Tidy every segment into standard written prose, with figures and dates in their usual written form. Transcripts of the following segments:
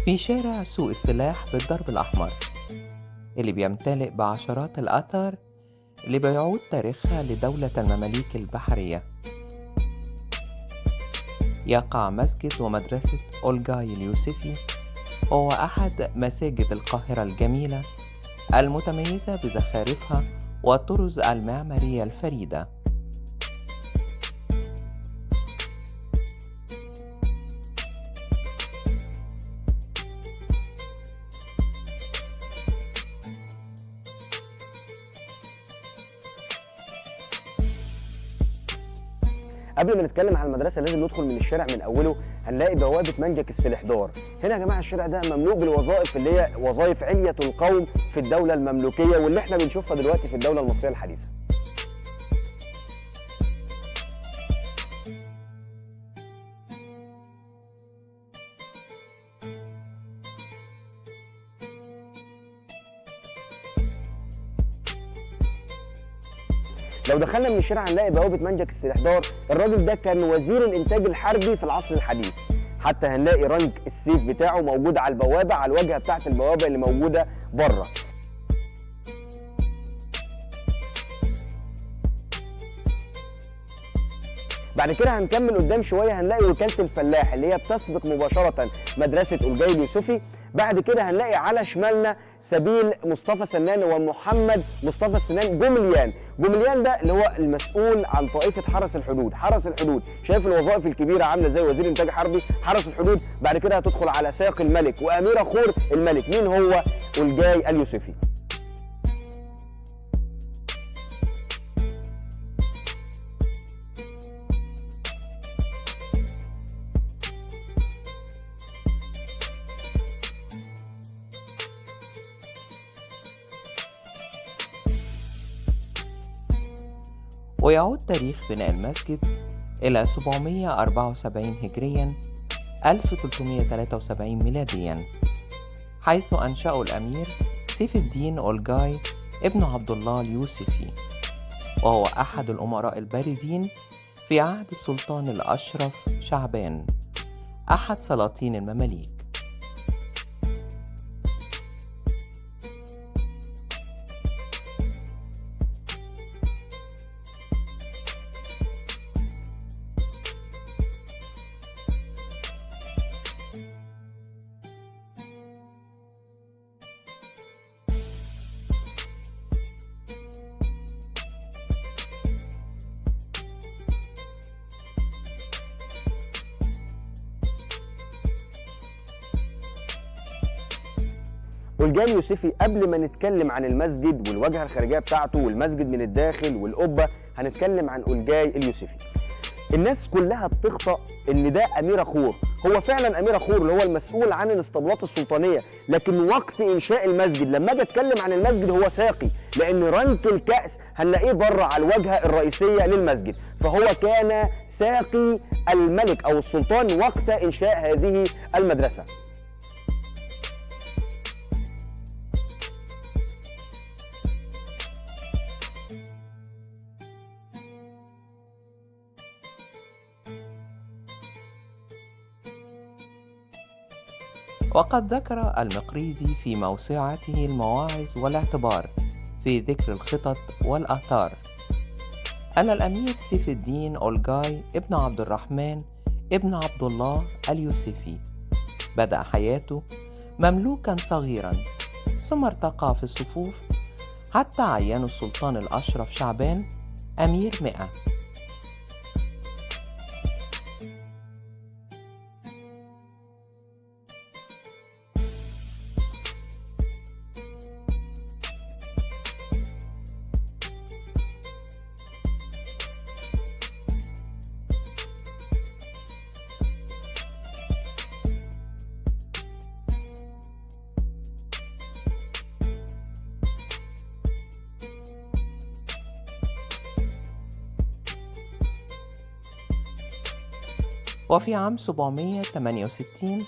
في شارع سوق السلاح بالدرب الأحمر اللي بيمتلئ بعشرات الآثار اللي بيعود تاريخها لدولة المماليك البحرية، يقع مسجد ومدرسة أولغاي اليوسفي، وهو أحد مساجد القاهرة الجميلة المتميزة بزخارفها والطرز المعمارية الفريدة. قبل ما نتكلم عن المدرسه لازم ندخل من الشارع من اوله. هنلاقي بوابه منجك السلحدار. هنا يا جماعه الشارع ده مملوء بالوظائف اللي هي وظائف علية القوم في الدوله المملوكيه واللي احنا بنشوفها دلوقتي في الدوله المصريه الحديثه. لو دخلنا من الشارع هنلاقي بوابه منجك السلحدار. الراجل ده كان وزير الانتاج الحربي في العصر الحديث، حتى هنلاقي رنج السيف بتاعه موجود على البوابه، على الواجهه بتاعه البوابه اللي موجوده بره. بعد كده هنكمل قدام شويه هنلاقي وكاله الفلاح اللي هي بتسبق مباشره مدرسه أولغاي اليوسفي. بعد كده هنلاقي على شمالنا سبيل مصطفى سنان ومحمد مصطفى سنان جمليان. جمليان ده اللي هو المسؤول عن طائفه حرس الحدود. حرس الحدود شايف الوظائف الكبيره عامله زي وزير انتاج حربي، حرس الحدود. بعد كده هتدخل على ساق الملك واميره خور الملك. مين هو؟ أولغاي اليوسفي. ويعود تاريخ بناء المسجد إلى 774 هجرياً 1373 ميلادياً، حيث أنشأه الأمير سيف الدين أولغاي ابن عبد الله اليوسفي، وهو أحد الأمراء البارزين في عهد السلطان الأشرف شعبان أحد سلاطين المماليك. أولغاي اليوسفي قبل ما نتكلم عن المسجد والواجهه الخارجيه بتاعته والمسجد من الداخل والقبه، هنتكلم عن أولغاي اليوسفي. الناس كلها بتخطأ ان ده امير خور. هو فعلا امير خور اللي هو المسؤول عن الاسطبلات السلطانيه، لكن وقت انشاء المسجد لما اجي اتكلم عن المسجد هو ساقي، لان رنك الكأس هنلاقيه بره على الواجهه الرئيسيه للمسجد، فهو كان ساقي الملك او السلطان وقت انشاء هذه المدرسه. وقد ذكر المقريزي في موسوعته المواعظ والاعتبار في ذكر الخطط والآثار أن الأمير سيف الدين أولغاي ابن عبد الرحمن ابن عبد الله اليوسفي بدأ حياته مملوكا صغيرا، ثم ارتقى في الصفوف حتى عينه السلطان الأشرف شعبان أمير 100. وفي عام 768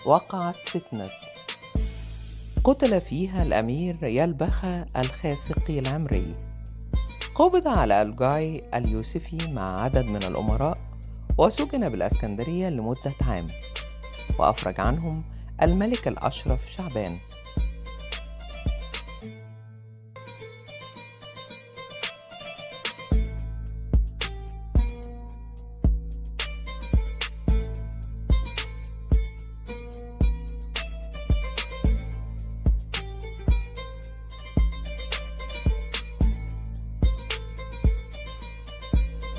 وقعت فتنة قتل فيها الأمير يلبخة الخاسقي العمري. قبض على أولغاي اليوسفي مع عدد من الأمراء وسجن بالإسكندرية لمدة عام، وأفرج عنهم الملك الأشرف شعبان.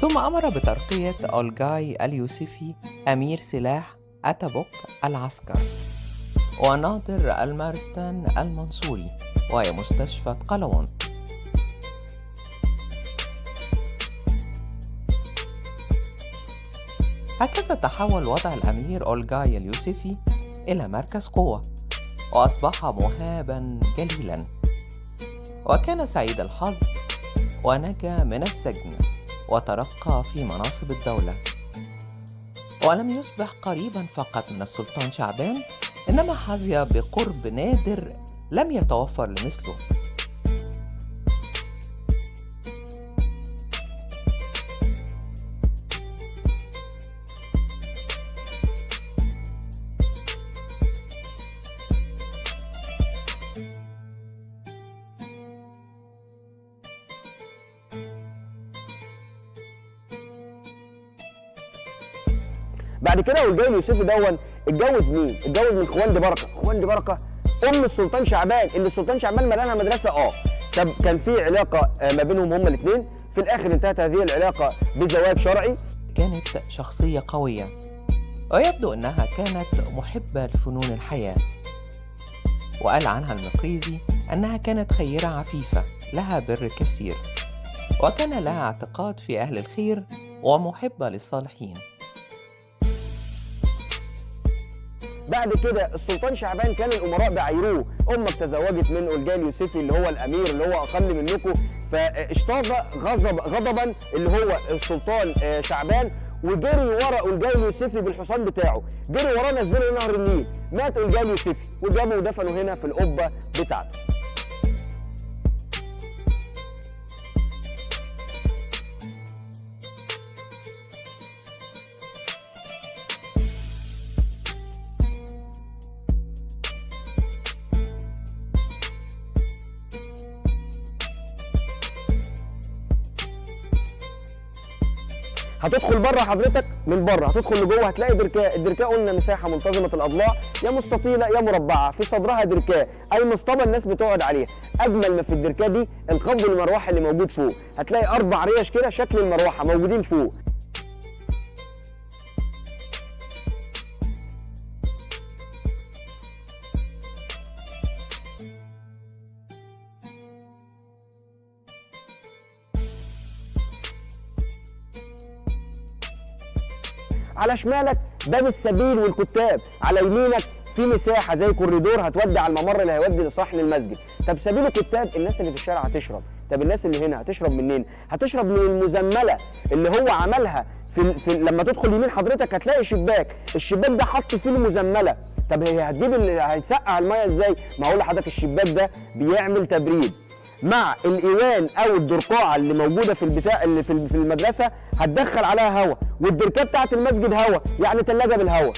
ثم أمر بترقية أولجاي اليوسفي أمير سلاح أتابوك العسكر وناظر المارستان المنصوري وهي مستشفى قلاوون. هكذا تحول وضع الأمير أولجاي اليوسفي إلى مركز قوة، وأصبح مهابا جليلا، وكان سعيد الحظ ونجا من السجن وترقى في مناصب الدولة. ولم يصبح قريبا فقط من السلطان شعبان، إنما حظي بقرب نادر لم يتوفر لمثله. بعد كده أولجاي اليوسفي دون اتجوز مين؟ اتجوز من خوان دي بركه. خوان دي بركه ام السلطان شعبان، اللي السلطان شعبان بنى لها مدرسه. طب كان في علاقه ما بينهم هما الاثنين، في الاخر انتهت هذه العلاقه بزواج شرعي. كانت شخصية قوية، ويبدو أنها كانت محبة لفنون الحياة، وقال عنها المقريزي أنها كانت خيرة عفيفة لها بر كثير، وكان لها اعتقاد في أهل الخير ومحبة للصالحين. بعد كده السلطان شعبان كان الامراء بيعايروه، امك تزوجت من أولجاي اليوسفي اللي هو الامير اللي هو اقل منكم، فاشتاق غضبا اللي هو السلطان شعبان، وجري ورا أولجاي اليوسفي بالحصان بتاعه، جري وراه نزله نهر النيل، مات أولجاي اليوسفي وجابه ودفنه هنا في القبه بتاعته. هتدخل بره حضرتك، من بره هتدخل لجوه هتلاقي دركاه، الدركاه قلنا مساحه منتظمه الاضلاع، يا مستطيله يا مربعه، في صدرها دركاه اي مصطبه الناس بتقعد عليها. اجمل ما في الدركاه دي القبض المروحه اللي موجود فوق، هتلاقي 4 ريش كده شكل المروحه موجودين فوق. على شمالك باب السبيل والكتاب، على يمينك في مساحه زي كوريدور هتودي على الممر اللي هيودي لصحن المسجد. طب سبيل الكتاب الناس اللي في الشارع هتشرب، طب الناس اللي هنا هتشرب منين؟ هتشرب من المزمله اللي هو عملها في لما تدخل يمين حضرتك هتلاقي شباك، الشباك ده حط فيه المزمله. طب هي هتجيب هيسقع الميه ازاي؟ ما هقول لحضرتك الشباك ده بيعمل تبريد مع الايوان او الدرقاعه اللي موجوده في البتاع اللي في المدرسه، هتدخل عليها هواء، والدركات بتاعت المسجد هواء، يعني ثلاجه بالهواء.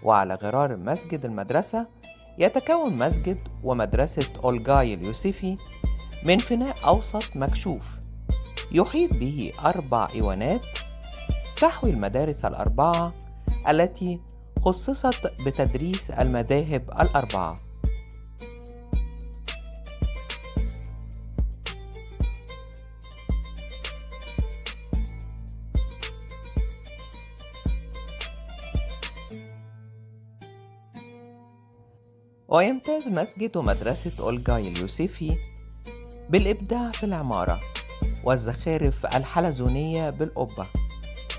وعلى غرار مسجد المدرسة يتكون مسجد ومدرسة أولجاي اليوسفي من فناء أوسط مكشوف يحيط به 4 إيوانات تحوي المدارس ال4 التي خصصت بتدريس المذاهب ال4. ويمتاز مسجد ومدرسة أولجاي اليوسفي بالإبداع في العمارة والزخارف الحلزونية بالقبة.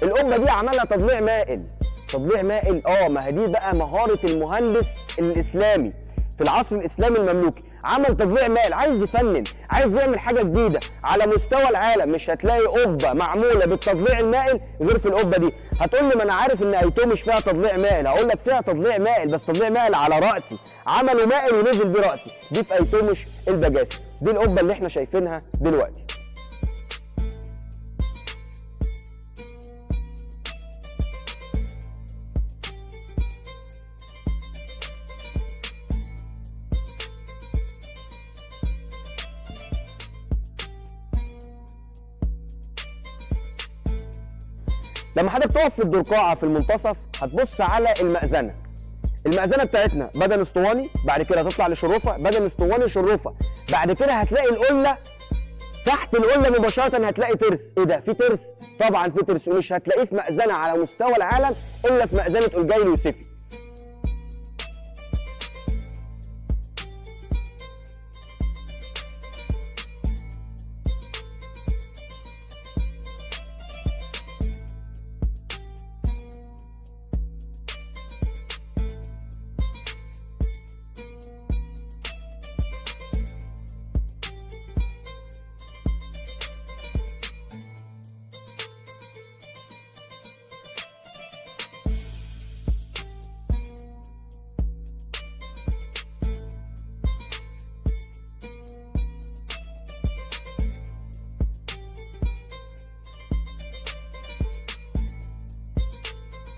القبة دي عملها تضليع مائل، تضليع مائل. ما هي دي بقى مهارة المهندس الإسلامي في العصر الإسلامي المملوكي. عمل تطبيع مائل، عايز يفنن، عايز يعمل حاجه جديده على مستوى العالم. مش هتلاقي قبه معموله بالتطبيع المائل غير في القبه دي. هتقول لي ما انا عارف ان ايتومش فيها تطبيع مائل، هقول لك فيها تطبيع مائل بس تطبيع مائل على راسي، عملوا مائل ونزل بيه راسي. دي في ايتومش البجاسي. دي القبه اللي احنا شايفينها دلوقتي. لما حضرتك تقف في الدرقاعه في المنتصف هتبص على المأذنه. المأذنه بتاعتنا بدن اسطواني، بعد كده هتطلع لشرفه، بدن اسطواني شرفه، بعد كده هتلاقي القله، تحت القله مباشره هتلاقي ترس. ايه ده؟ في ترس؟ طبعا في ترس، ومش هتلاقيه في مأذنه على مستوى العالم الا في مأذنه أولجاي اليوسفي.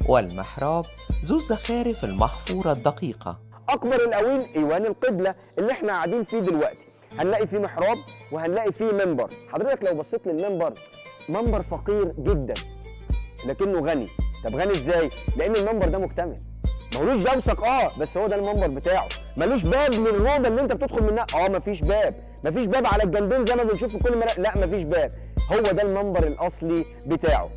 والمحراب ذو الزخارف المحفورة الدقيقة. اكبر الاوين ايوان القبله اللي احنا قاعدين فيه دلوقتي، هنلاقي فيه محراب وهنلاقي فيه منبر. حضرتك لو بصيت للمنبر، منبر فقير جدا لكنه غني. طب غني ازاي؟ لان المنبر ده مكتمل، ملوش دوسك بس هو ده المنبر بتاعه. ملوش باب للروضه اللي انت بتدخل منها، مفيش باب، مفيش باب على الجنبين زي ما بنشوف في كل لا مفيش باب، هو ده المنبر الاصلي بتاعه.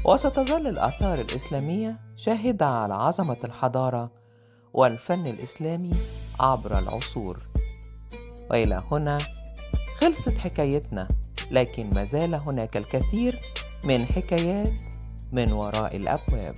وستظل الآثار الإسلامية شاهدة على عظمة الحضارة والفن الإسلامي عبر العصور. وإلى هنا خلصت حكايتنا، لكن ما زال هناك الكثير من حكايات من وراء الأبواب.